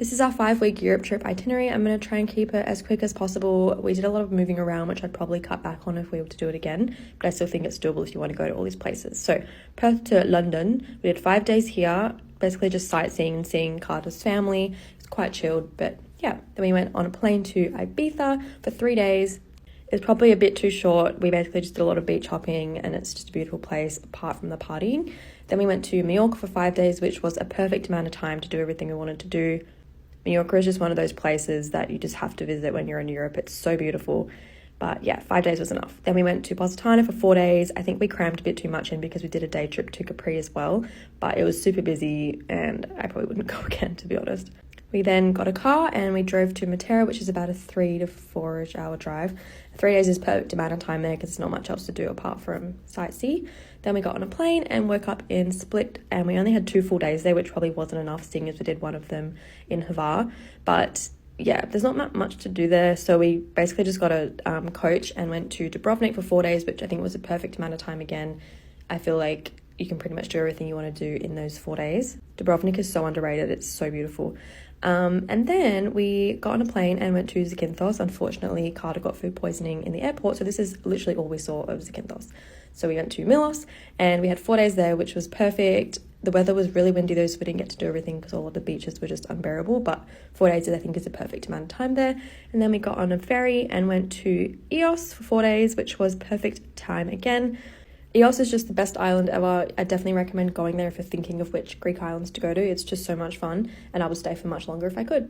This is our 5-week Europe trip itinerary. I'm going to try and keep it as quick as possible. We did a lot of moving around, which I'd probably cut back on if we were to do it again, but I still think it's doable if you want to go to all these places. So Perth to London, we did 5 days here, basically just sightseeing and seeing Carter's family. It's quite chilled, but yeah. Then we went on a plane to Ibiza for 3 days. It's probably a bit too short. We basically just did a lot of beach hopping and it's just a beautiful place apart from the partying. Then we went to Mallorca for 5 days, which was a perfect amount of time to do everything we wanted to do. Mallorca is just one of those places that you just have to visit when you're in Europe. It's so beautiful. But yeah, 5 days was enough. Then we went to Positano for 4 days. I think we crammed a bit too much in because we did a day trip to Capri as well. But it was super busy and I probably wouldn't go again, to be honest. We then got a car and we drove to Matera, which is about a 3 to 4-ish hour drive. 3 days is perfect amount of time there because there's not much else to do apart from sightsee. Then we got on a plane and woke up in Split, and we only had 2 full days there, which probably wasn't enough seeing as we did one of them in Hvar. But yeah, there's not much to do there, so we basically just got a coach and went to Dubrovnik for 4 days, which I think was a perfect amount of time again. I feel like you can pretty much do everything you want to do in those 4 days. Dubrovnik is so underrated, it's so beautiful. And then we got on a plane and went to Zakynthos. Unfortunately, Carter got food poisoning in the airport, so this is literally all we saw of Zakynthos. So we went to Milos and we had 4 days there, which was perfect. The weather was really windy though, so we didn't get to do everything because all of the beaches were just unbearable, but 4 days I think is a perfect amount of time there. And then we got on a ferry and went to Ios for 4 days, which was perfect time again. Ios is just the best island ever. I definitely recommend going there if you're thinking of which Greek islands to go to. It's just so much fun and I would stay for much longer if I could.